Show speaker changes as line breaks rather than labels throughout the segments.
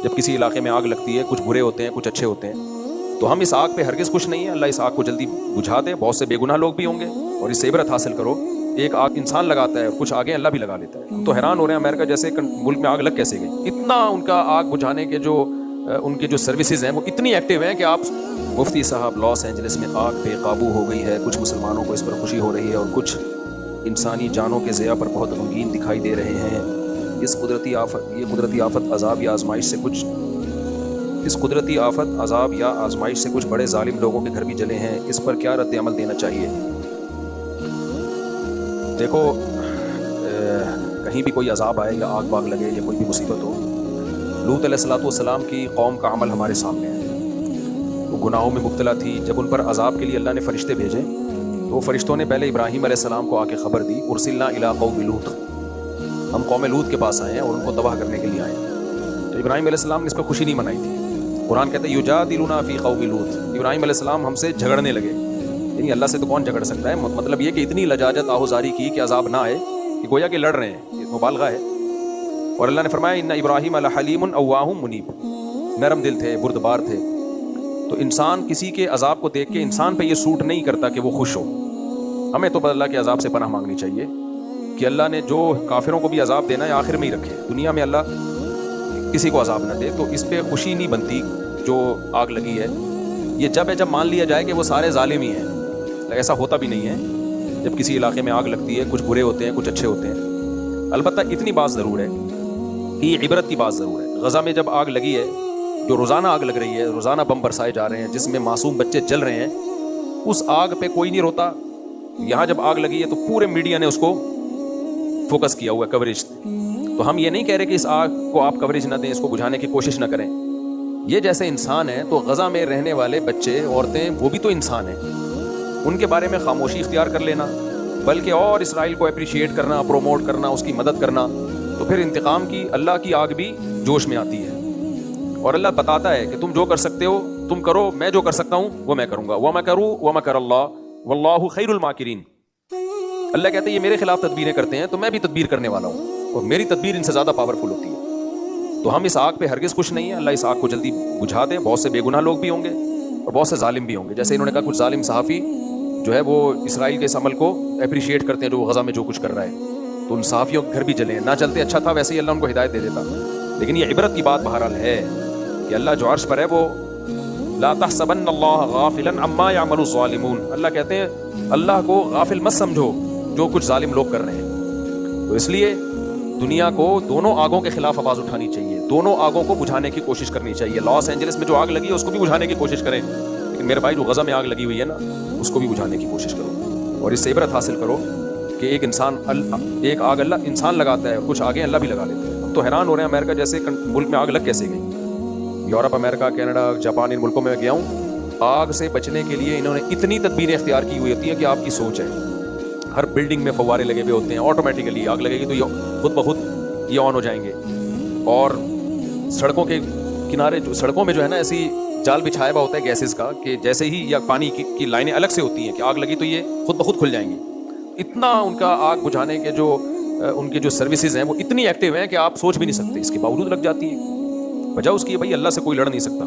جب کسی علاقے میں آگ لگتی ہے کچھ برے ہوتے ہیں کچھ اچھے ہوتے ہیں، تو ہم اس آگ پہ ہرگز خوش نہیں ہیں. اللہ اس آگ کو جلدی بجھا دے. بہت سے بے گناہ لوگ بھی ہوں گے، اور اس سے عبرت حاصل کرو. ایک آگ انسان لگاتا ہے، کچھ آگیں اللہ بھی لگا لیتا ہے. ہم تو حیران ہو رہے ہیں امریکہ جیسے ملک میں آگ لگ کیسے گئی. اتنا ان کا آگ بجھانے کے ان کے جو سروسز ہیں وہ اتنی ایکٹیو ہیں کہ آپ مفتی صاحب لاس اینجلس میں آگ بے قابو ہو گئی ہے. کچھ مسلمانوں کو اس پر خوشی ہو رہی ہے، اور کچھ انسانی جانوں کے ضیاع پر بہت غمگین دکھائی دے رہے ہیں. یہ قدرتی آفت عذاب یا آزمائش سے کچھ بڑے ظالم لوگوں کے گھر بھی جلے ہیں. اس پر کیا رد عمل دینا چاہیے؟ دیکھو، کہیں بھی کوئی عذاب آئے یا آگ واگ لگے یا کوئی بھی مصیبت ہو، لوط علیہ السلام کی قوم کا عمل ہمارے سامنے ہے. وہ گناہوں میں مبتلا تھی. جب ان پر عذاب کے لیے اللہ نے فرشتے بھیجے تو وہ فرشتوں نے پہلے ابراہیم علیہ السلام کو آ کے خبر دی، ارسلنا الی قوم لوط، ہم قوم لوط کے پاس آئے ہیں اور ان کو تباہ کرنے کے لیے آئے ہیں. تو ابراہیم علیہ السلام نے اس پہ خوشی نہیں منائی تھی. قرآن کہتا ہے یجادلونا فی قوم لوط، ابراہیم علیہ السلام ہم سے جھگڑنے لگے. یعنی اللہ سے تو کون جھگڑ سکتا ہے. مطلب یہ کہ اتنی لجاجت آہوزاری کی کہ عذاب نہ آئے، کہ گویا کہ لڑ رہے ہیں. یہ مبالغہ ہے. اور اللہ نے فرمایا ان ابراہیم لحلیم اواہ منیب، نرم دل تھے، بردبار تھے. تو انسان کسی کے عذاب کو دیکھ کے انسان پہ یہ سوٹ نہیں کرتا کہ وہ خوش ہو. ہمیں تو اللہ کے عذاب سے پناہ مانگنی چاہیے کہ اللہ نے جو کافروں کو بھی عذاب دینا ہے آخر میں ہی رکھے، دنیا میں اللہ کسی کو عذاب نہ دے. تو اس پہ خوشی نہیں بنتی جو آگ لگی ہے. یہ جب مان لیا جائے کہ وہ سارے ظالم ہی ہیں. ایسا ہوتا بھی نہیں ہے. جب کسی علاقے میں آگ لگتی ہے کچھ برے ہوتے ہیں کچھ اچھے ہوتے ہیں. البتہ اتنی بات ضرور ہے کہ یہ عبرت کی بات ضرور ہے. غزہ میں جب آگ لگی ہے، جو روزانہ آگ لگ رہی ہے، روزانہ بم برسائے جا رہے ہیں جس میں معصوم بچے جل رہے ہیں، اس آگ پہ کوئی نہیں روتا. یہاں جب آگ لگی ہے تو پورے میڈیا نے اس کو فوکس کیا ہوا ہے، کوریج. تو ہم یہ نہیں کہہ رہے کہ اس آگ کو آپ کوریج نہ دیں، اس کو بجھانے کی کوشش نہ کریں. یہ جیسے انسان ہیں تو غزہ میں رہنے والے بچے عورتیں وہ بھی تو انسان ہیں. ان کے بارے میں خاموشی اختیار کر لینا، بلکہ اور اسرائیل کو اپریشیٹ کرنا، پروموٹ کرنا، اس کی مدد کرنا، تو پھر انتقام کی اللہ کی آگ بھی جوش میں آتی ہے. اور اللہ بتاتا ہے کہ تم جو کر سکتے ہو تم کرو، میں جو کر سکتا ہوں وہ میں کروں گا. وَمَكَرُوا وَمَكَرَ اللَّهُ وَاللَّهُ خَيْرُ الْمَاكِرِينَ. اللہ کہتے ہیں یہ میرے خلاف تدبیریں کرتے ہیں تو میں بھی تدبیر کرنے والا ہوں، اور میری تدبیر ان سے زیادہ پاورفل ہوتی ہے. تو ہم اس آگ پہ ہرگز خوش نہیں ہیں. اللہ اس آگ کو جلدی بجھا دے. بہت سے بے گناہ لوگ بھی ہوں گے اور بہت سے ظالم بھی ہوں گے. جیسے انہوں نے کہا کچھ ظالم صحافی جو ہے وہ اسرائیل کے اس عمل کو اپریشیٹ کرتے ہیں جو غزہ میں جو کچھ کر رہا ہے، تو ان صحافیوں کے گھر بھی جلے ہیں. نہ چلتے اچھا تھا، ویسے ہی اللہ ان کو ہدایت دے دیتا. لیکن یہ عبرت کی بات بہرحال ہے کہ اللہ جو عرش پر ہے وہ لا تحسبن اللہ غافلا عما يعمل الظالمون. اللہ کہتے ہیں اللہ کو غافل مت سمجھو جو کچھ ظالم لوگ کر رہے ہیں. تو اس لیے دنیا کو دونوں آگوں کے خلاف آواز اٹھانی چاہیے، دونوں آگوں کو بجھانے کی کوشش کرنی چاہیے. لاس اینجلس میں جو آگ لگی ہے اس کو بھی بجھانے کی کوشش کریں، لیکن میرے بھائی جو غزہ میں آگ لگی ہوئی ہے نا اس کو بھی بجھانے کی کوشش کرو. اور اس سے عبرت حاصل کرو کہ ایک آگ اللہ انسان لگاتا ہے اور کچھ آگیں اللہ بھی لگا لیتے ہیں. ہم تو حیران ہو رہے ہیں امریکہ جیسے ملک میں آگ لگ کیسے گئی. یورپ، امریکہ، کینیڈا، جاپان، ان ملکوں میں گیا ہوں. آگ سے بچنے کے لیے انہوں نے اتنی تدبیریں اختیار کی ہوئی ہوتی ہیں کہ آپ کی سوچ ہے. ہر بلڈنگ میں فوارے لگے ہوئے ہوتے ہیں، آٹومیٹیکلی آگ لگے گی تو یہ خود بخود یہ آن ہو جائیں گے. اور سڑکوں کے کنارے سڑکوں میں جو ہے نا ایسی جال بچھایا ہوا ہوتا ہے گیسز کا کہ جیسے ہی یا پانی کی لائنیں الگ سے ہوتی ہیں کہ آگ لگی تو یہ خود بخود کھل جائیں گی. اتنا ان کا آگ بجھانے کے ان کے جو سروسز ہیں وہ اتنی ایکٹیو ہیں کہ آپ سوچ بھی نہیں سکتے. اس کے باوجود لگ جاتی ہے. وجہ اس کی بھائی اللہ سے کوئی لڑ نہیں سکتا،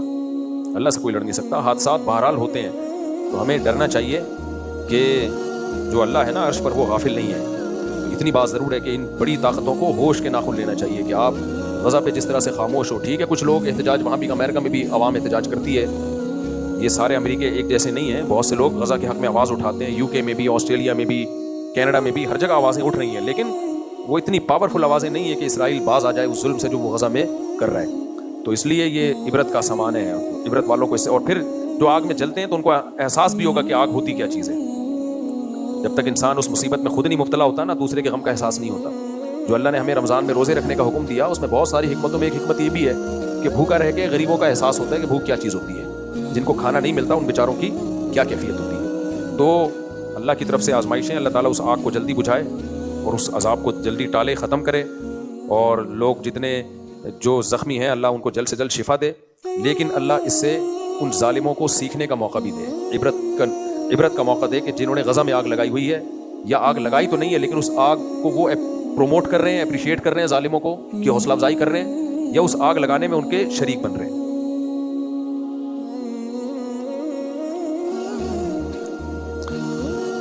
اللہ سے کوئی لڑ نہیں سکتا. حادثات بہرحال ہوتے ہیں تو ہمیں ڈرنا چاہیے کہ جو اللہ ہے نا عرش پر وہ غافل نہیں ہے. اتنی بات ضرور ہے کہ ان بڑی طاقتوں کو ہوش کے ناخن لینا چاہیے کہ آپ غزہ پہ جس طرح سے خاموش ہو. ٹھیک ہے کچھ لوگ احتجاج، وہاں بھی امریکہ میں بھی عوام احتجاج کرتی ہے، یہ سارے امریکہ ایک جیسے نہیں ہیں. بہت سے لوگ غزہ کے حق میں آواز اٹھاتے ہیں. یو کے میں بھی، آسٹریلیا میں بھی، کینیڈا میں بھی، ہر جگہ آوازیں اٹھ رہی ہیں. لیکن وہ اتنی پاورفل آوازیں نہیں ہیں کہ اسرائیل باز آ جائے اس ظلم سے جو وہ غزہ میں کر رہا ہے. تو اس لیے یہ عبرت کا سامان ہے. عبرت والوں کو اس سے، اور پھر جو آگ میں جلتے ہیں تو ان کو احساس بھی ہوگا کہ آگ ہوتی کیا چیز ہے. جب تک انسان اس مصیبت میں خود نہیں مبتلا ہوتا نا، دوسرے کے غم کا احساس نہیں ہوتا. جو اللہ نے ہمیں رمضان میں روزے رکھنے کا حکم دیا اس میں بہت ساری حکمتوں میں ایک حکمت یہ بھی ہے کہ بھوکا رہ کے غریبوں کا احساس ہوتا ہے کہ بھوک کیا چیز ہوتی ہے. جن کو کھانا نہیں ملتا ان بیچاروں کی کیا کیفیت ہوتی ہے. تو اللہ کی طرف سے آزمائشیں، اللہ تعالیٰ اس آگ کو جلدی بجھائے اور اس عذاب کو جلدی ٹالے، ختم کرے. اور لوگ جتنے جو زخمی ہیں اللہ ان کو جلد سے جلد شفا دے. لیکن اللہ اس سے ان ظالموں کو سیکھنے کا موقع بھی دے، عبرت کا موقع دے کہ جنہوں نے غزہ میں آگ لگائی ہوئی ہے، یا آگ لگائی تو نہیں ہے لیکن اس آگ کو وہ پروموٹ کر رہے ہیں، اپریشیٹ کر رہے ہیں ظالموں کو، کی حوصلہ افزائی کر رہے ہیں، یا اس آگ لگانے میں ان کے شریک بن رہے ہیں.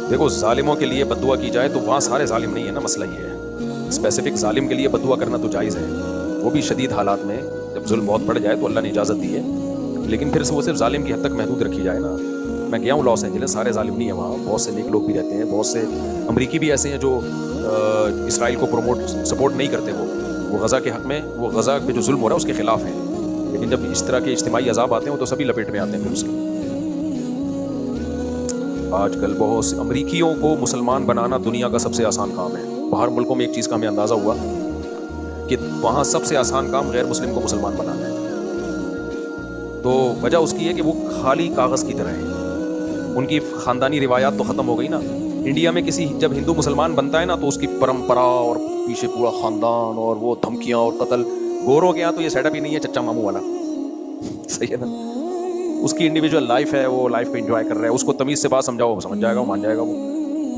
دیکھو ظالموں کے لیے بد دعا کی جائے تو وہاں سارے ظالم نہیں ہے نا, مسئلہ یہ ہے. اسپیسیفک ظالم کے لیے بد دعا کرنا تو جائز ہے, وہ بھی شدید حالات میں جب ظلم بہت بڑھ جائے تو اللہ نے اجازت دی ہے, لیکن پھر وہ صرف ظالم کی حد تک محدود رکھی جائے نا. میں گیا ہوں لاس اینجلس, سارے ظالم نہیں ہیں وہاں, بہت سے نیک لوگ بھی رہتے ہیں, بہت سے امریکی بھی ایسے ہیں جو اسرائیل کو سپورٹ نہیں کرتے, وہ غزہ کے حق میں, وہ غزہ پہ جو ظلم ہو رہا ہے اس کے خلاف ہیں, لیکن جب اس طرح کے اجتماعی عذاب آتے ہیں تو سبھی لپیٹ میں آتے ہیں پھر اس کے. آج کل بہت سے امریکیوں کو مسلمان بنانا دنیا کا سب سے آسان کام ہے. باہر ملکوں میں ایک چیز کا ہمیں اندازہ ہوا کہ وہاں سب سے آسان کام غیر مسلم کو مسلمان بنانا ہے. تو وجہ اس کی ہے کہ وہ خالی کاغذ کی طرح ہیں, ان کی خاندانی روایات تو ختم ہو گئی نا. انڈیا میں کسی جب ہندو مسلمان بنتا ہے نا تو اس کی پرمپرا اور پیچھے پورا خاندان اور وہ دھمکیاں اور قتل. گوروں کے یہاں تو یہ سیٹ اپ ہی نہیں ہے چچا ماموں والا, صحیح ہے نا. اس کی انڈیویجول لائف ہے, وہ لائف کو انجوائے کر رہا ہے, اس کو تمیز سے بات سمجھاؤ وہ سمجھ جائے گا, وہ مان جائے گا وہ.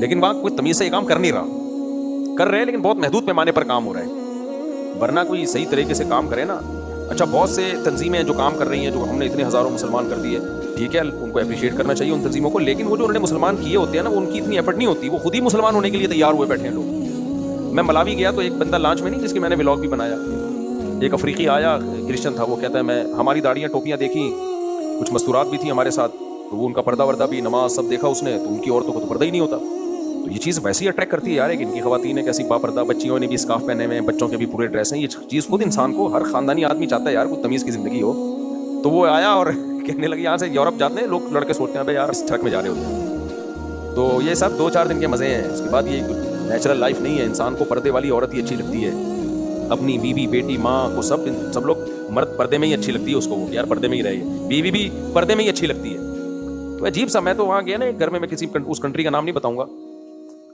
لیکن وہاں کوئی تمیز سے یہ کام کر نہیں رہا, کر رہے ہیں لیکن بہت محدود پیمانے پر کام ہو رہا ہے. ورنہ کوئی صحیح طریقے سے کام کرے نا. اچھا بہت سے تنظیمیں جو کام کر رہی ہیں, جو ہم نے اتنے ہزاروں مسلمان کر دیے, ٹھیک ہے ان کو اپریشیٹ کرنا چاہیے ان تنظیموں کو, لیکن وہ جو انہوں نے مسلمان کیے ہوتے ہیں نا, وہ ان کی اتنی ایفرٹ نہیں ہوتی, وہ خود ہی مسلمان ہونے کے لیے تیار ہوئے بیٹھے ہیں لوگ. میں ملاوی گیا تو ایک بندہ لانچ میں نہیں, جس کی میں نے ولاگ بھی بنایا, ایک افریقی آیا, کرسچن تھا, وہ کہتا ہے میں ہماری داڑیاں ٹوپیاں دیکھی, کچھ مستورات بھی تھیں ہمارے ساتھ, تو وہ ان کا پردہ وردہ بھی, نماز سب دیکھا اس نے, تو ان کی عورتوں کو تو پردہ ہی نہیں ہوتا. تو یہ چیز ویسے ہی اٹریکٹ کرتی ہے یار, کہ ان کی خواتین کیسی باپردہ, بچیوں نے بھی اسکارف پہنے ہوئے ہیں, بچوں کے بھی پورے ڈریس ہیں. یہ چیز خود انسان کو, ہر خاندانی آدمی چاہتا ہے یار کوئی تمیز کی زندگی ہو. تو وہ آیا اور کہنے لگے یہاں سے یورپ جاتے ہیں لوگ, لڑکے سوچتے ہیں یار اس ٹرک میں جا رہے ہوتے ہیں. تو یہ سب 2-4 دن کے مزے ہیں, اس کے بعد یہ نیچرل لائف نہیں ہے. انسان کو پردے والی عورت ہی اچھی لگتی ہے, اپنی بیوی بیٹی ماں کو سب لوگ, مرد پردے میں ہی اچھی لگتی ہے اس کو, وہ یار پردے میں ہی رہے, بیوی بھی پردے میں ہی اچھی لگتی ہے. تو عجیب سا, میں تو وہاں گیا نا ایک گھر میں کسی اس کنٹری کا نام نہیں بتاؤں گا,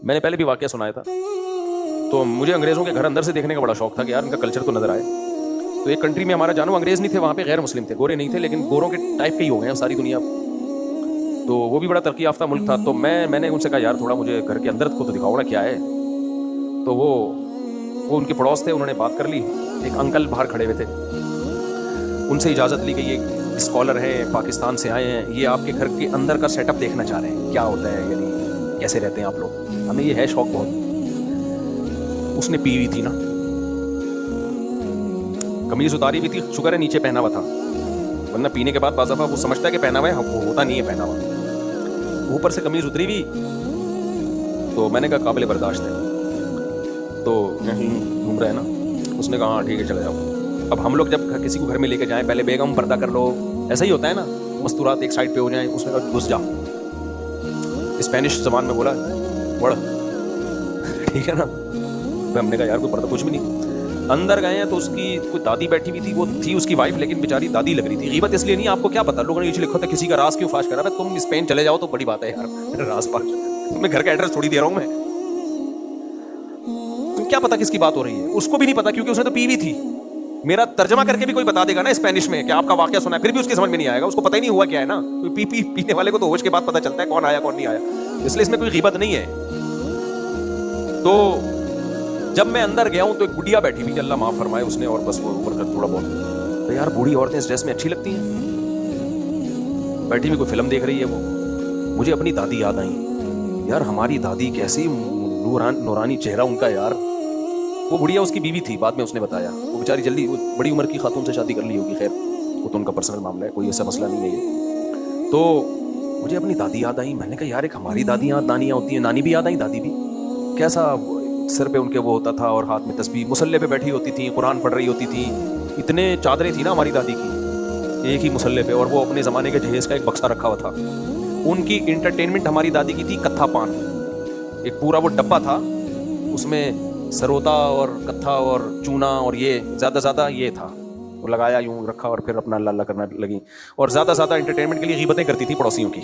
میں نے پہلے بھی واقعہ سنایا تھا. تو مجھے انگریزوں کے گھر اندر سے دیکھنے کا بڑا شوق تھا کہ یار ان کا کلچر تو نظر آئے. تو ایک کنٹری میں ہمارا جانو انگریز نہیں تھے, وہاں پہ غیر مسلم تھے, گورے نہیں تھے, لیکن گوروں کے ٹائپ کے ہی ہو گئے ہیں ساری دنیا. تو وہ بھی بڑا ترقی یافتہ ملک تھا. تو میں نے ان سے کہا یار تھوڑا مجھے گھر کے اندر کو تو دکھاؤ نا کیا ہے. تو وہ ان کے پڑوس تھے, انہوں نے بات کر لی. ایک انکل باہر کھڑے ہوئے تھے, ان سے اجازت لی کہ یہ اسکالر ہیں, پاکستان سے آئے ہیں, یہ آپ کے گھر کے اندر کا سیٹ اپ دیکھنا چاہ رہے ہیں, کیا ہوتا ہے, یعنی کیسے رہتے ہیں آپ لوگ, ہمیں یہ ہے شوق بہت. اس نے پی ہوئی تھی نا, قمیض اتاری ہوئی تھی, شکر ہے نیچے پہنا ہوا تھا, ورنہ پینے کے بعد بعض دفعہ وہ سمجھتا ہے کہ پہنا ہوا ہے, وہ ہوتا نہیں ہے پہنا ہوا, اوپر سے قمیض اتری ہوئی. تو میں نے کہا قابل برداشت ہے, تو یہیں گھوم رہے ہیں نا. اس نے کہا ہاں ٹھیک ہے چلے جاؤ. اب ہم لوگ جب کسی کو گھر میں لے کے جائیں, پہلے بیگم پردہ کر لو, ایسا ہی ہوتا ہے نا, مستورات ایک سائڈ پہ ہو جائیں. اس نے کہا گھس جا, اسپینش زبان میں بولا پڑھ, ٹھیک ہے نا. ہم نے کہا یار کوئی پردہ کچھ بھی نہیں. اندر گئے ہیں تو اس کی کوئی دادی بیٹھی ہوئی تھی, وہ تھی اس کی وائف, لیکن بیچاری دادی لگ رہی تھی. غیبت اس لیے نہیں, آپ کو کیا پتا, لوگوں نے یہ لکھا تھا کسی کا راز کیوں فاش کرا. تم اسپین چلے جاؤ تو بڑی بات ہے یار, راز فاش, میں گھر کا ایڈریس تھوڑی دے رہا ہوں, میں تم کیا پتا کس کی بات ہو رہی ہے. اس کو بھی نہیں پتا کیونکہ اس نے تو پی ہوئی تھی. میرا ترجمہ کر کے بھی کوئی بتا دے گا نا اسپینش میں کہ آپ کا واقعہ سنا ہے, پھر بھی اس کی سمجھ میں نہیں آئے گا, اس کو پتہ ہی نہیں ہوا کیا ہے نا. پینے والے کو تو ہوش کے بعد پتا چلتا ہے کون آیا کون نہیں آیا, اس لیے اس میں کوئی غیبت نہیں ہے. تو جب میں اندر گیا ہوں تو ایک بڑھیا بیٹھی ہوئی, اللہ معاف فرمائے, اس نے اور بس وہ اوپر کر تھوڑا بہت. تو یار بوڑھی عورتیں اس ڈریس میں اچھی لگتی ہیں, بیٹھی ہوئی کوئی فلم دیکھ رہی ہے. وہ مجھے اپنی دادی یاد آئی یار, ہماری دادی کیسی نورانی چہرہ ان کا یار. وہ بڑھیا اس کی بیوی تھی, بعد میں اس نے بتایا, وہ بیچاری جلدی بڑی عمر کی خاتون سے شادی کر لی ہوگی, خیر وہ تو ان کا پرسنل معاملہ ہے, کوئی ایسا مسئلہ نہیں ہے یہ. تو مجھے اپنی دادی یاد آئی. میں نے کہا یار ایک ہماری دادیاں نانیاں ہوتی ہیں, نانی بھی یاد آئیں, دادی بھی, کیسا سر پہ ان کے وہ ہوتا تھا اور ہاتھ میں تسبیح, مصلے پہ بیٹھی ہوتی تھیں, قرآن پڑھ رہی ہوتی تھی. اتنے چادریں تھیں نا ہماری دادی کی ایک ہی مصلے پہ, اور وہ اپنے زمانے کے جہیز کا ایک بکسا رکھا ہوا تھا. ان کی انٹرٹینمنٹ ہماری دادی کی تھی کتھا پان, ایک پورا وہ ڈبہ تھا, اس میں سروتا اور کتھا اور چونا اور یہ زیادہ یہ تھا, وہ لگایا یوں رکھا اور پھر اپنا اللہ کرنا لگی. اور زیادہ انٹرٹینمنٹ کے لیے غیبتیں کرتی تھی پڑوسیوں کی,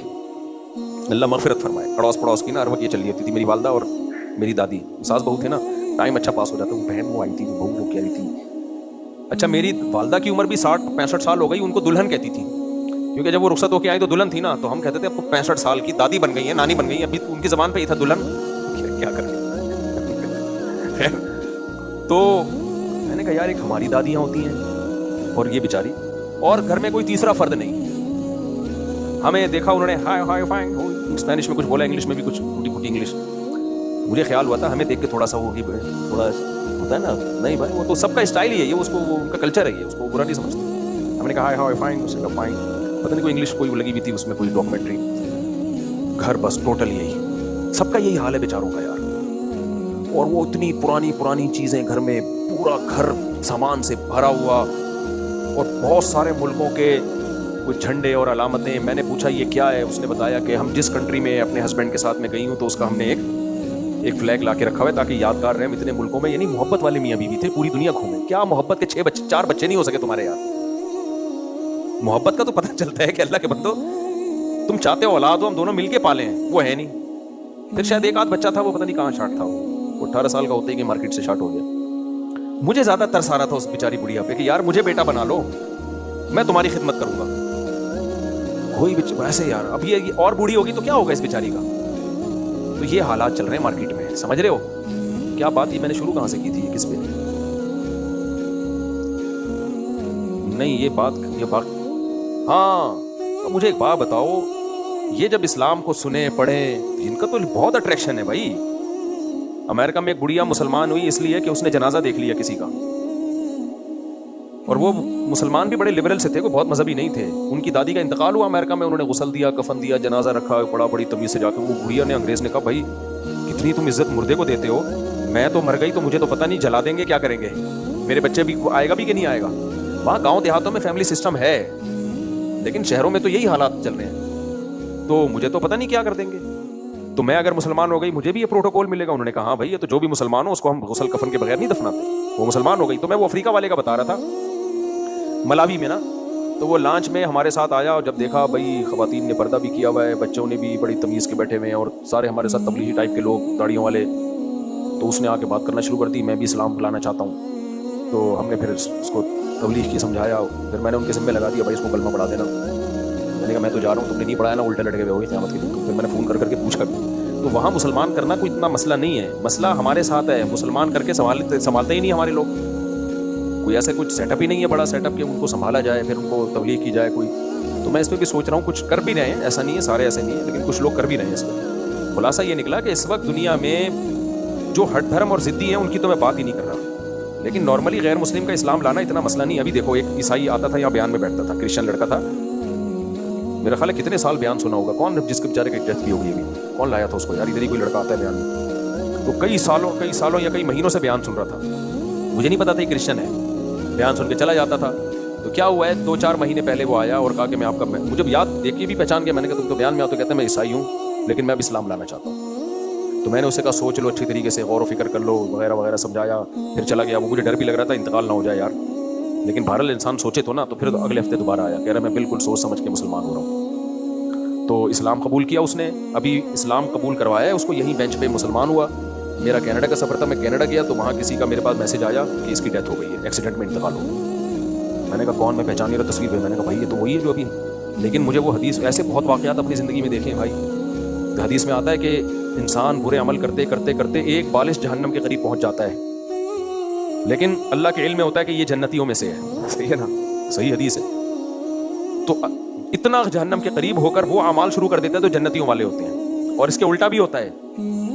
اللہ مغفرت فرمائے. پڑوس کی نا ہر وقت یہ چل رہی ہوتی تھی. میری والدہ اور میری دادی ساس بہو تھے نا, ٹائم اچھا پاس ہو جاتا. وہ بہن وہ آئی تھی, بہو وہ کہہ رہی تھی. اچھا میری والدہ کی عمر بھی 60-65 سال ہو گئی, ان کو دلہن کہتی تھی, کیونکہ جب وہ رخصت ہو کے آئی تو دلہن تھی نا, تو ہم کہتے تھے اب 65 سال کی دادی بن گئی ہیں, نانی بن گئی ہیں. ابھی ان کی زبان پہ یہ تھا دلہن, کیا کر تو میں نے کہا یار ایک ہماری دادیاں ہوتی ہیں اور یہ بیچاری, اور گھر میں کوئی تیسرا فرد نہیں. ہمیں دیکھا انہوں نے ہائے ہائے فائن اسپینش میں کچھ بولا, انگلش میں بھی کچھ ٹوٹی پھوٹی انگلش. مجھے خیال ہوا تھا ہمیں دیکھ کے تھوڑا سا وہ تھوڑا ہوتا ہے نا, نہیں بھائی وہ تو سب کا اسٹائل ہی ہے, یہ اس کو ان کا کلچر ہے, یہ اس کو برا نہیں سمجھتے. ہم نے کہا ہائے ہائے فائن, اس نے کہا فائن, پتہ نہیں کوئی انگلش کوئی لگی ہوئی تھی اس میں, کوئی ڈاکومنٹری. گھر بس ٹوٹل یہی, سب کا یہی حال ہے بیچاروں کا یار. اور وہ اتنی پرانی چیزیں گھر میں, پورا گھر سامان سے بھرا ہوا, اور بہت سارے ملکوں کے کچھ جھنڈے اور علامتیں. میں نے پوچھا یہ کیا ہے, اس نے بتایا کہ ہم جس کنٹری میں اپنے ہسبینڈ کے ساتھ میں گئی ہوں تو اس کا ہم نے ایک فلیگ لا کے رکھا ہوا ہے تاکہ یادگار رہے اتنے ملکوں میں. یعنی محبت والے میاں بیوی تھے, پوری دنیا گھومے. کیا محبت کے 4 بچے نہیں ہو سکے تمہارے یار. محبت کا تو پتہ چلتا ہے کہ اللہ کے بندو تم چاہتے ہو اولاد ہو, ہم دونوں مل کے پالے ہیں, وہ ہے نہیں. پھر شاید ایک آدھ بچہ تھا, وہ پتہ نہیں کہاں شارٹ تھا, وہ 18 سال کا ہوتے ہی کہ مارکیٹ سے شارٹ ہو گیا. مجھے زیادہ ترس آ رہا تھا اس بیچاری بڑھیا پہ کہ یار مجھے بیٹا بنا لو, میں تمہاری خدمت کروں گا. کوئی ویسے یار اب یہ اور بوڑھی ہوگی تو کیا ہوگا اس بیچاری کا. تو یہ حالات چل رہے ہیں مارکیٹ میں, سمجھ رہے ہو کیا بات. یہ میں نے شروع کہاں سے کی تھی, کس پہ نہیں یہ بات ہاں. تو مجھے ایک بات بتاؤ, یہ جب اسلام کو سنے پڑھیں, جن کا تو بہت اٹریکشن ہے بھائی. امریکہ میں ایک بڑھیا مسلمان ہوئی اس لیے کہ اس نے جنازہ دیکھ لیا کسی کا, اور وہ مسلمان بھی بڑے لبرل سے تھے, وہ بہت مذہبی نہیں تھے. ان کی دادی کا انتقال ہوا امریکہ میں, انہوں نے غسل دیا, کفن دیا, جنازہ رکھا, بڑی تمیز سے جا کے. وہ بڑھیا نے, انگریز نے کہا بھائی کتنی تم عزت مردے کو دیتے ہو, میں تو مر گئی تو مجھے تو پتہ نہیں جلا دیں گے کیا کریں گے, میرے بچے بھی آئے گا بھی کہ نہیں آئے گا. وہاں گاؤں دیہاتوں میں فیملی سسٹم ہے, لیکن شہروں میں تو یہی حالات چل رہے ہیں, تو مجھے تو پتہ نہیں کیا کر دیں گے. تو میں اگر مسلمان ہو گئی مجھے بھی یہ پروٹوکول ملے گا. انہوں نے کہا ہاں بھائی یہ تو جو بھی مسلمان ہو اس کو ہم غسل کفن کے بغیر نہیں دفناتے. وہ مسلمان ہو گئی. تو میں وہ افریقہ والے کا بتا رہا تھا, ملاوی میں نا, تو وہ لانچ میں ہمارے ساتھ آیا, اور جب دیکھا بھائی خواتین نے پردہ بھی کیا ہوا ہے, بچوں نے بھی بڑی تمیز کے بیٹھے ہوئے ہیں, اور سارے ہمارے ساتھ تبلیغی ٹائپ کے لوگ داڑھیوں والے, تو اس نے آ کے بات کرنا شروع کر دی, میں بھی اسلام لانا چاہتا ہوں. تو ہم نے پھر اس کو تبلیغ کی سمجھایا, پھر میں نے ان کے ذمہ لگا دیا بھائی اس کو کلمہ پڑھا دینا. میں نے کہا میں تو جا رہا ہوں, تم نے نہیں پڑھایا نا, الٹے لٹکے ہوئے ہوگی قیامت کے دن. پھر میں نے فون کر کے پوچھا بھی, تو وہاں مسلمان کرنا کوئی اتنا مسئلہ نہیں ہے. مسئلہ ہمارے ساتھ ہے, مسلمان کر کے سنبھالتے ہی نہیں ہمارے لوگ. کوئی ایسا کچھ سیٹ اپ ہی نہیں ہے بڑا سیٹ اپ کہ ان کو سنبھالا جائے, پھر ان کو تبلیغ کی جائے کوئی. تو میں اس پہ بھی سوچ رہا ہوں, کچھ کر بھی رہے ہیں, ایسا نہیں ہے سارے ایسے نہیں ہیں, لیکن کچھ لوگ کر بھی رہے ہیں اس پہ. خلاصہ یہ نکلا کہ اس وقت دنیا میں جو ہٹ دھرم اور ضدی ہیں ان کی تو میں بات ہی نہیں کر رہا, لیکن نارملی غیر مسلم کا اسلام لانا اتنا مسئلہ نہیں. ابھی دیکھو ایک عیسائی آتا تھا یہاں بیان میں بیٹھتا تھا, کرسچن لڑکا تھا, میرا خیال ہے کتنے سال بیان سنا ہوگا. کون جس کے بیچارے کی ڈیتھ بھی ہوگی, ابھی کون لایا تھا اس کو یار, ادھر ہی کوئی لڑکا آتا ہے بیان میں, تو کئی سالوں یا کئی مہینوں سے بیان سن رہا تھا. مجھے نہیں پتا تھا یہ کرسچن ہے, بیان سن کے چلا جاتا تھا. تو کیا ہوا ہے 2-4 مہینے پہلے وہ آیا اور کہا کہ میں آپ کا, مجھے یاد دیکھ کے بھی پہچان گیا. میں نے کہا تم تو بیان میں آؤ, تو کہتے ہیں میں عیسائی ہوں لیکن میں اب اسلام لانا چاہتا ہوں. تو میں نے اسے کہا سوچ لو اچھی طریقے سے, غور و فکر کر لو وغیرہ وغیرہ, سمجھایا, پھر چلا گیا. وہ مجھے ڈر بھی لگ رہا تھا انتقال نہ ہو جائے یار, لیکن بہرحال انسان سوچے تو نا. تو پھر اگلے ہفتے دوبارہ آیا, کہہ رہا میں بالکل سوچ سمجھ کے مسلمان ہو رہا ہوں. تو اسلام قبول کیا اس نے, ابھی اسلام قبول کروایا ہے اس کو, یہیں بینچ پہ مسلمان ہوا. میرا کینیڈا کا سفر تھا, میں کینیڈا گیا تو وہاں کسی کا میرے پاس میسج آیا کہ اس کی ڈیتھ ہو گئی ہے, ایکسیڈنٹ میں انتقال ہو گیا. میں نے کہا کون, میں پہچان نہیں رہا تصویر پہ. میں نے کہا بھائی یہ تو وہی ہے جو ابھی, لیکن مجھے وہ حدیث, ایسے بہت واقعات اپنی زندگی میں دیکھے ہیں بھائی. حدیث میں آتا ہے کہ انسان برے عمل کرتے کرتے کرتے ایک بالش جہنم کے قریب پہنچ جاتا ہے, لیکن اللہ کے علم میں ہوتا ہے کہ یہ جنتیوں میں سے ہے. صحیح ہے نا, صحیح حدیث ہے. تو اتنا جہنم کے قریب ہو کر وہ اعمال شروع کر دیتا ہے تو جنتیوں والے ہوتے ہیں, اور اس کے الٹا بھی ہوتا ہے.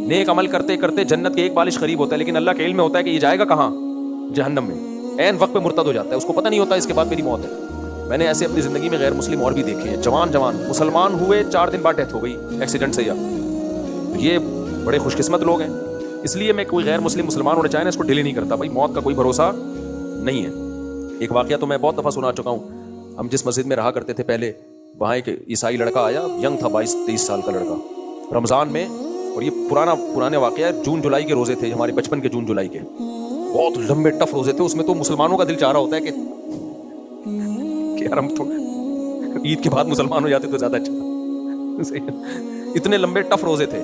نیک عمل کرتے کرتے جنت کے ایک بالش قریب ہوتا ہے, لیکن اللہ کے علم میں ہوتا ہے کہ یہ جائے گا کہاں, جہنم میں. عین وقت پہ مرتد ہو جاتا ہے, اس کو پتہ نہیں ہوتا اس کے بعد میری موت ہے. میں نے ایسے اپنی زندگی میں غیر مسلم اور بھی دیکھے ہیں, جوان مسلمان ہوئے 4 دن بعد ڈیتھ ہو گئی ایکسیڈنٹ سے. یا یہ بڑے خوش قسمت لوگ ہیں. اس لیے میں کوئی غیر مسلمان ہونا چاہے نا, اس کو ڈیلے نہیں کرتا بھائی, موت کا کوئی بھروسہ نہیں ہے. ایک واقعہ تو میں بہت دفعہ سنا چکا ہوں. ہم جس مسجد میں رہا کرتے تھے پہلے, وہاں ایک عیسائی لڑکا آیا, ینگ تھا, 22-23 سال کا لڑکا, رمضان میں. اور یہ پرانے واقعہ ہے, جون جولائی کے روزے تھے ہمارے بچپن کے, جون جولائی کے بہت لمبے ٹف روزے تھے. اس میں تو مسلمانوں کا دل چاہ رہا ہوتا ہے کہ یار ہم تو عید کے بعد مسلمان ہو جاتے تو زیادہ اچھا. اتنے لمبے ٹف روزے تھے,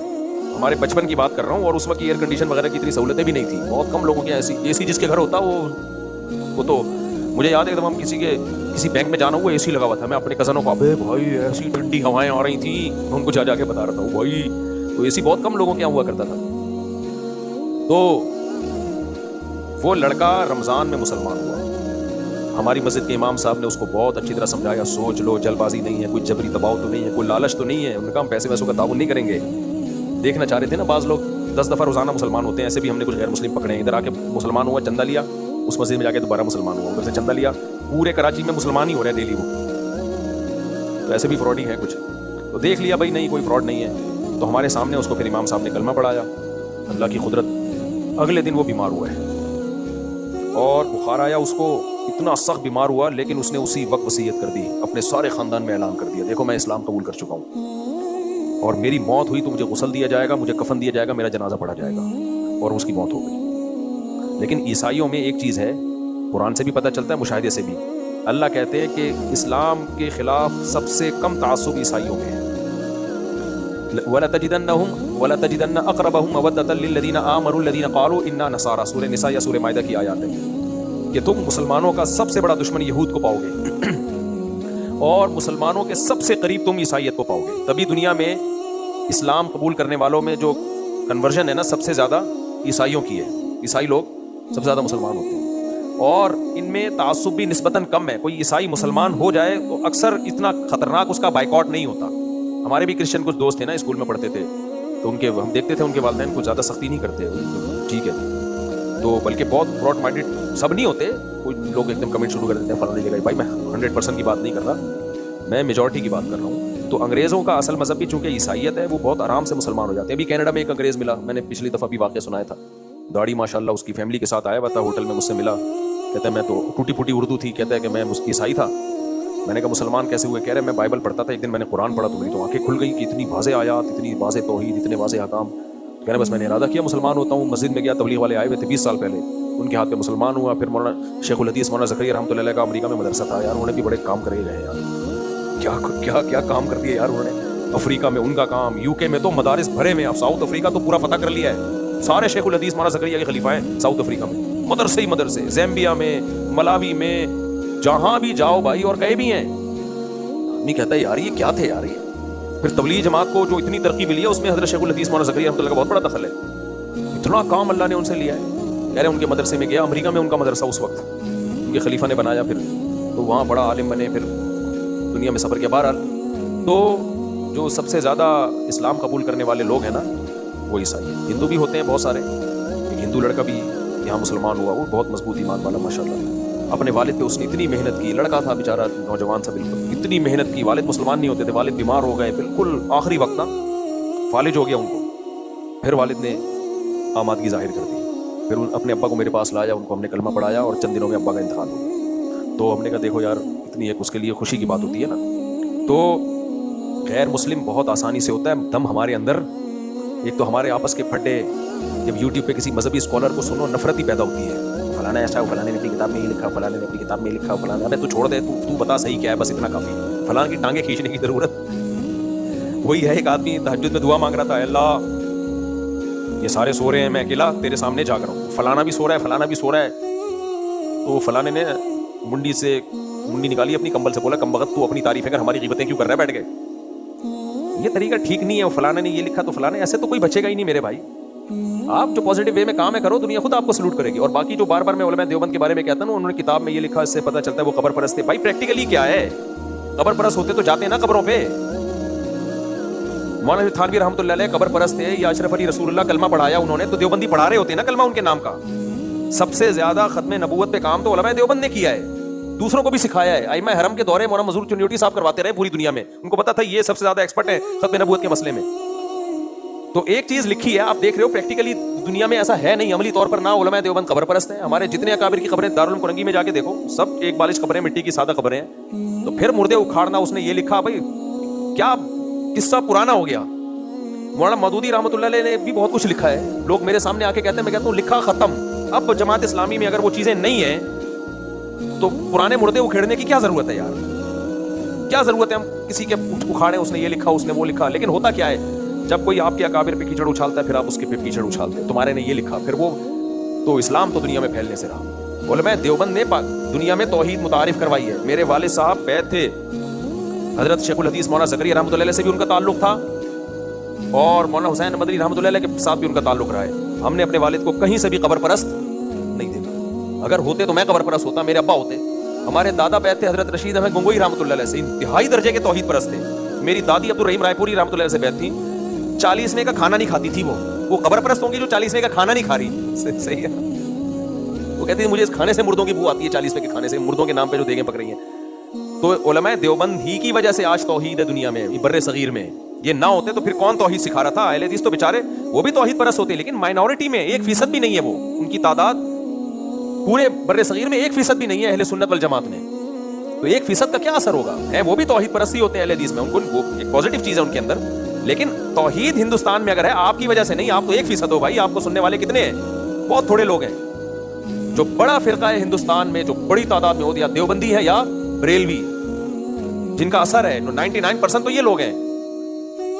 ہمارے بچپن کی بات کر رہا ہوں. اور اس وقت ایئر کنڈیشن وغیرہ کی اتنی سہولتیں بھی نہیں تھیں, بہت کم لوگوں کے اے سی جس کے گھر ہوتا وہ تو مجھے یاد ہے کہ ہم کسی بینک میں جانا ہوا, اے سی لگا ہوا تھا. میں اپنے کزنوں کو, ابے بھائی ایسی ٹھنڈی ہوائیں آ رہی تھیں, میں ان کو جا کے بتا رہا تھا بھائی, تو اے سی بہت کم لوگوں کے یہاں ہوا کرتا تھا. تو وہ لڑکا رمضان میں مسلمان ہوا, ہماری مسجد کے امام صاحب نے اس کو بہت اچھی طرح سمجھایا, سوچ لو, جلد بازی نہیں ہے, کوئی جبری دباؤ تو نہیں ہے, کوئی لالچ تو نہیں ہے. انہوں نے کہا ہم پیسے ویسوں کا تعاون نہیں کریں گے. دیکھنا چاہ رہے تھے نا بعض لوگ 10 دفعہ روزانہ مسلمان ہوتے ہیں, ایسے بھی ہم نے کچھ غیر مسلم پکڑے ہیں, ادھر آ کے مسلمان ہوا, چندہ لیا, اس مسجد میں جا کے دوبارہ مسلمان ہوا, ادھر سے چندہ لیا, پورے کراچی میں مسلمان ہی ہو رہے ہیں ڈیلی وہ. تو ایسے بھی فراڈ ہی ہیں کچھ. تو دیکھ لیا بھائی نہیں کوئی فراڈ نہیں ہے, تو ہمارے سامنے اس کو پھر امام صاحب نے کلمہ پڑھایا. اللہ کی قدرت, اگلے دن وہ بیمار ہوا ہے اور بخار آیا اس کو, اتنا سخت بیمار ہوا, لیکن اس نے اسی وقت وصیت کر دی, اپنے سارے خاندان میں اعلان کر دیا, دیکھو میں اسلام قبول کر چکا ہوں اور میری موت ہوئی تو مجھے غسل دیا جائے گا, مجھے کفن دیا جائے گا, میرا جنازہ پڑھا جائے گا. اور اس کی موت ہو گئی. لیکن عیسائیوں میں ایک چیز ہے, قرآن سے بھی پتہ چلتا ہے, مشاہدے سے بھی. اللہ کہتے ہیں کہ اسلام کے خلاف سب سے کم تعصب عیسائیوں میں ہے. وَلَتَجِدَنَّ أَقْرَبَهُمْ مَوَدَّةً لِلَّذِينَ آمَنُوا الَّذِينَ قَالُوا إِنَّا نَصَارَىٰ. سورہ نساء یا سورہ مائدہ کی آیات ہے کہ تم مسلمانوں کا سب سے بڑا دشمن یہود کو پاؤ گے اور مسلمانوں کے سب سے قریب تم عیسائیت کو پاؤ گے. تبھی دنیا میں اسلام قبول کرنے والوں میں جو کنورژن ہے نا سب سے زیادہ عیسائیوں کی ہے. عیسائی لوگ سب سے زیادہ مسلمان ہوتے ہیں اور ان میں تعصب بھی نسبتاً کم ہے. کوئی عیسائی مسلمان ہو جائے تو اکثر اتنا خطرناک اس کا بائیکاٹ نہیں ہوتا. ہمارے بھی کرسچن کچھ دوست تھے نا, اسکول میں پڑھتے تھے, تو ان کے ہم دیکھتے تھے ان کے والدین کچھ زیادہ سختی نہیں کرتے, ٹھیک ہے, تو بلکہ بہت براڈ مائنڈیڈ سب نہیں ہوتے. کچھ لوگ ایک دم کمنٹ شروع کر دیتے ہیں فلاں جگہ. بھائی میں 100% کی بات نہیں کر رہا, میں میجورٹی کی بات کر رہا ہوں. تو انگریزوں کا اصل مذہب بھی چونکہ عیسائیت ہے, وہ بہت آرام سے مسلمان ہو جاتے ہیں. ابھی کینیڈا میں ایک انگریز ملا, میں نے پچھلی دفعہ بھی واقعہ سنایا تھا, داڑھی ماشاءاللہ اس کی فیملی کے ساتھ آیا ہوا تھا, ہوٹل میں مجھ سے ملا, کہتا ہے میں تو ٹوٹی پھوٹی اردو تھی, کہتا ہے کہ میں عیسائی تھا. میں نے کہا مسلمان کیسے ہوئے؟ کہہ رہے میں بائبل پڑھتا تھا, ایک دن میں نے قرآن پڑھا تو میری تو آنکھیں کھل گئی کہ اتنی واضح آیات, اتنی واضح توحید, اتنے واضح احکام. کہہ رہے بس میں نے ارادہ کیا مسلمان ہوتا ہوں. مسجد میں گیا, تبلیغ والے آئے ہوئے تھے 20 سال پہلے, ان کے ہاتھ پہ مسلمان ہوا. پھر مولانا شیخ الحدیث مولانا زکریا رحمۃ اللہ علیہ کا امریکہ میں مدرسہ تھا یار, انہوں نے بھی بڑے کام کرے رہے یار, کیا کیا کیا کام کر دیے یار انہوں نے. افریقہ میں ان کا کام, یو کے میں تو مدارس بھرے میں, اب ساؤتھ افریقہ تو پورا فتح کر لیا ہے. سارے شیخ الحدیث مولانا زکریا کے خلیفہ ہیں ساؤتھ افریقہ میں, مدرسے ہی مدرسے, زیمبیا میں, ملاوی میں, جہاں بھی جاؤ بھائی, اور گئے بھی ہیں. نہیں کہتا ہے یار یہ کیا تھے یار یہ. پھر تبلیغ جماعت کو جو اتنی ترقی ملی ہے اس میں حضرت شیخ الحدیث مولانا زکریا رحمۃ اللہ کا بہت بڑا دخل ہے. اتنا کام اللہ نے ان سے لیا ہے. کہہ رہے ان کے مدرسے میں گیا, امریکہ میں ان کا مدرسہ اس وقت ان کے خلیفہ نے بنایا, پھر تو وہاں بڑا عالم بنے, پھر دنیا میں سفر کیا. بہرحال تو جو سب سے زیادہ اسلام قبول کرنے والے لوگ ہیں نا وہ عیسائی ہیں. ہندو بھی ہوتے ہیں بہت سارے, ایک ہندو لڑکا بھی یہاں مسلمان ہوا, وہ بہت مضبوط ایمان والا ماشاء اللہ. اپنے والد پہ اس نے اتنی محنت کی, لڑکا تھا بیچارہ, نوجوان تھا بالکل, اتنی محنت کی. والد مسلمان نہیں ہوتے تھے, والد بیمار ہو گئے, بالکل آخری وقت نا فالج ہو گیا ان کو. پھر والد نے آمادگی ظاہر کر دی, پھر اپنے ابا کو میرے پاس لایا, ان کو ہم نے کلمہ پڑھایا اور چند دنوں میں ابا کا انتقال ہو گیا. تو ہم نے کہا دیکھو یار اتنی ایک اس کے لیے خوشی کی بات ہوتی ہے نا. تو غیر مسلم بہت آسانی سے ہوتا ہے دم ہمارے اندر. ایک تو ہمارے آپس کے پھڈے, جب یوٹیوب پہ کسی مذہبی اسکالر کو سنو نفرت ہی پیدا ہوتی ہے. فلانا ایسا, فلانے نے اپنی کتاب میں یہ لکھا, فلانے نے اپنی کتاب میں یہ لکھا, فلانا. ابے تو چھوڑ دے, تو بتا صحیح کیا ہے, بس اتنا کافی. فلاں کی ٹانگیں کھینچنے کی ضرورت وہی ہے. ایک آدمی تہجد میں دعا مانگ رہا تھا, اللہ یہ سارے سو رہے ہیں, میں اکیلا تیرے سامنے جاگ رہا ہوں, فلانا بھی سو رہا ہے, فلانا بھی سو رہا ہے. تو فلانے نے منڈی نکالی اپنی کمبل سے, بولا کم بخت تو اپنی تعریفیں کر, ہماری غیبتیں کیوں کر رہا ہے بیٹھ کے. یہ طریقہ ٹھیک نہیں ہے. فلانے نے یہ لکھا تو فلانے, ایسے تو کوئی بچے گا ہی نہیں میرے بھائی. آپ جو پازیٹیو وے میں کام ہے کرو, دنیا خود آپ کو سلوٹ کرے گی. اور باقی جو بار بار میں علماء دیوبند کے بارے میں کہتا ہوں, انہوں نے کتاب میں یہ لکھا, اس سے پتہ چلتا ہے وہ قبر پرست تھے. بھائی پریکٹیکلی کیا ہے, قبر پرست ہوتے تو جاتے ہیں نا قبروں پہ. مولانا تھانوی رحمۃ اللہ علیہ قبر پرست تھے, یا اشرف علی رسول اللہ کلمہ پڑھایا انہوں نے, تو دیوبندی پڑھا رہے ہوتے ہیں نا کلمہ ان کے نام کا. سب سے زیادہ ختم نبوت پہ کام تو علماء دیوبند نے کیا ہے, دوسروں کو بھی سکھایا ہے. ائمہ حرم کے دورے مولانا منظور چنیوٹی صاحب کرواتے رہے پوری دنیا میں, ان کو پتا تھا یہ سب سے زیادہ ایکسپرٹ ہیں ختم نبوت کے مسئلے میں. تو ایک چیز لکھی ہے, آپ دیکھ رہے ہو پریکٹیکلی دنیا میں ایسا ہے نہیں عملی طور پر, نہ علماء دیوبند قبر پرست ہیں. ہمارے جتنے اکابر کی قبریں دارالعلوم کرنگی میں جا کے دیکھو, سب ایک بالش قبریں, مٹی کی سادہ قبریں ہیں. تو پھر مردے اکھاڑنا, اس نے یہ لکھا, بھائی کیا قصہ پرانا ہو گیا. مولانا مودودی رحمۃ اللہ علیہ نے بھی بہت کچھ لکھا ہے. لوگ میرے سامنے آ کے کہتے ہیں, میں کہتا ہوں لکھا ختم. اب جماعت اسلامی میں اگر وہ چیزیں نہیں ہیں تو پرانے مردے اکھیڑنے کی کیا ضرورت ہے یار, کیا ضرورت ہے ہم کسی کے اکھاڑیں, اس نے یہ لکھا, اس نے وہ لکھا. لیکن ہوتا کیا ہے, جب کوئی آپ کے اکابر پہ کیچڑ اچھالتا ہے, پھر آپ اس کے پہ کیچڑ اچھالتے ہیں, تمہارے نے یہ لکھا, پھر وہ تو اسلام تو دنیا میں پھیلنے سے رہا. علماء دیوبند نے دنیا میں توحید متعارف کروائی ہے. میرے والد صاحب بیت تھے حضرت شیخ الحدیث مولانا زکریا رحمۃ اللہ علیہ سے بھی ان کا تعلق تھا, اور مولانا حسین مدنی رحمۃ اللہ علیہ کے ساتھ بھی ان کا تعلق رہا ہے. ہم نے اپنے والد کو کہیں سے بھی قبر پرست نہیں دیکھا. اگر ہوتے تو میں قبر پرست ہوتا, میرے ابا ہوتے, ہمارے دادا بیت تھے حضرت رشید احمد گنگوئی رحمۃ اللہ علیہ سے، انتہائی درجے کے توحید پرست تھے. میری دادی عبدالرحیم رائے پوری رحمۃ اللہ علیہ سے بیت تھی. 40ویں کا کھانا نہیں کھاتی تھی. وہ قبر پرست ہوں گی جو 40ویں کا کھانا نہیں کھا رہی. صحیح ہے. وہ کہتی تھی مجھے اس کھانے سے مردوں کی بو آتی ہے، 40ویں کے کھانے سے، مردوں کے نام پہ جو دیگیں پک رہی ہیں. تو علماء دیوبند ہی کی وجہ سے آج توحید ہے دنیا میں، بر صغیر میں. یہ نہ ہوتے تو پھر کون توحید سکھا رہا تھا؟ اہل حدیث تو بیچارے وہ بھی توحید پرست ہوتے، لیکن مائنورٹی میں 1% بھی نہیں ہے. وہ ان کی تعداد پورے بر صغیر میں 1% بھی نہیں ہے اہل سنت والجماعت میں. تو 1% کا کیا اثر ہوگا؟ ہے وہ بھی توحید پرستی ہوتے ہیں اہل حدیث میں، ان کو وہ ایک پازیٹیو چیز ہے ان کے اندر. لیکن توحید ہندوستان میں اگر ہے آپ کی وجہ سے نہیں، آپ تو 1% ہو بھائی. آپ کو سننے والے کتنے ہیں؟ بہت تھوڑے لوگ ہیں. جو بڑا فرقہ ہے ہندوستان میں، جو بڑی تعداد میں ہو، یا دیوبندی ہے یا بریلوی، جن کا اثر ہے 99% تو یہ لوگ ہیں.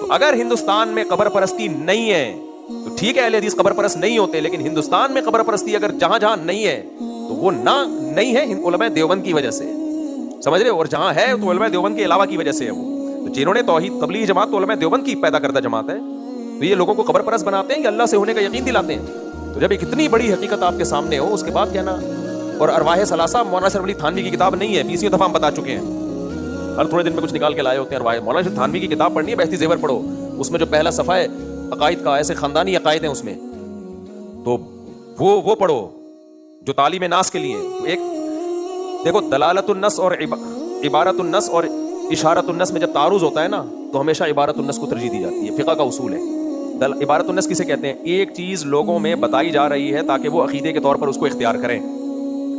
تو اگر ہندوستان میں قبر پرستی نہیں ہے تو ٹھیک ہے اہل حدیث قبر پرست نہیں ہوتے، لیکن ہندوستان میں قبر پرستی اگر جہاں جہاں نہیں ہے تو وہ نہیں ہے علماء دیوبند کی وجہ سے، سمجھ رہے ہو؟ اور جہاں ہے تو علماء دیوبند کے علاوہ کی وجہ سے ہے. وہ جنہوں نے توحید تبلیغی جماعت تو علماء دیوبند کی پیدا کردہ جماعت ہے. تو یہ لوگوں کو قبر پرست بناتے ہیں یا اللہ سے ہونے کا یقین دلاتے ہیں؟ تو جب ایک اتنی بڑی حقیقت آپ کے سامنے ہو، اس کے بعد کہنا. اور ارواح ثلاثہ مولانا شریف علی تھانوی کی کتاب نہیں ہے، 20 دفعہ ہم بتا چکے ہیں. ہر تھوڑے دن میں کچھ نکال کے لائے ہوتے ہیں. مولانا شریف تھانوی کی کتاب پڑھنی ہے، بہشتی زیور پڑھو. اس میں جو پہلا صفحہ ہے عقائد کا، ایسے خاندانی عقائد ہیں اس میں، تو وہ پڑھو جو تعلیم ناس کے لیے. ایک دیکھو دلالت النص اور عبارت النص اور اشارت النص میں جب تعارض ہوتا ہے نا تو ہمیشہ عبارت النص کو ترجیح دی جاتی ہے. فقہ کا اصول ہے. عبارت النص کسے کہتے ہیں؟ ایک چیز لوگوں میں بتائی جا رہی ہے تاکہ وہ عقیدے کے طور پر اس کو اختیار کریں،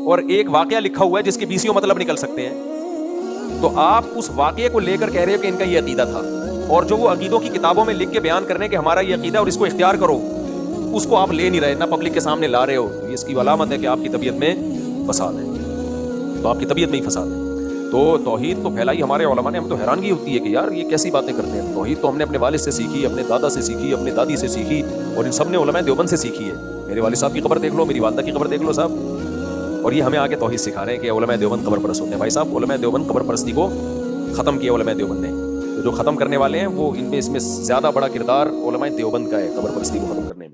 اور ایک واقعہ لکھا ہوا ہے جس کے 20 مطلب نکل سکتے ہیں. تو آپ اس واقعے کو لے کر کہہ رہے ہو کہ ان کا یہ عقیدہ تھا، اور جو وہ عقیدوں کی کتابوں میں لکھ کے بیان کرنے کہ ہمارا یہ عقیدہ اور اس کو اختیار کرو، اس کو آپ لے نہیں رہے، نہ پبلک کے سامنے لا رہے ہو. یہ اس کی علامت ہے کہ آپ کی طبیعت میں فساد ہے. تو آپ کی طبیعت میں ہی فساد ہے. تو توحید تو پھیلائی ہمارے علماء نے. ہم تو حیرانگی ہوتی ہے کہ یار یہ کیسی باتیں کرتے ہیں. توحید تو ہم نے اپنے والد سے سیکھی، اپنے دادا سے سیکھی، اپنے دادی سے سیکھی، اور ان سب نے علماء دیوبند سے سیکھی ہے. میرے والد صاحب کی قبر دیکھ لو، میری والدہ کی قبر دیکھ لو صاحب. اور یہ ہمیں آگے توحید سکھا رہے ہیں کہ علماء دیوبند قبر پرست ہوتے ہیں. بھائی صاحب علماء دیوبند قبر پرستی کو ختم کیا علماء دیوبند نے. جو ختم کرنے والے ہیں وہ ان میں اس میں زیادہ بڑا کردار علماء دیوبند کا ہے قبر پرستی کو ختم کرنے میں.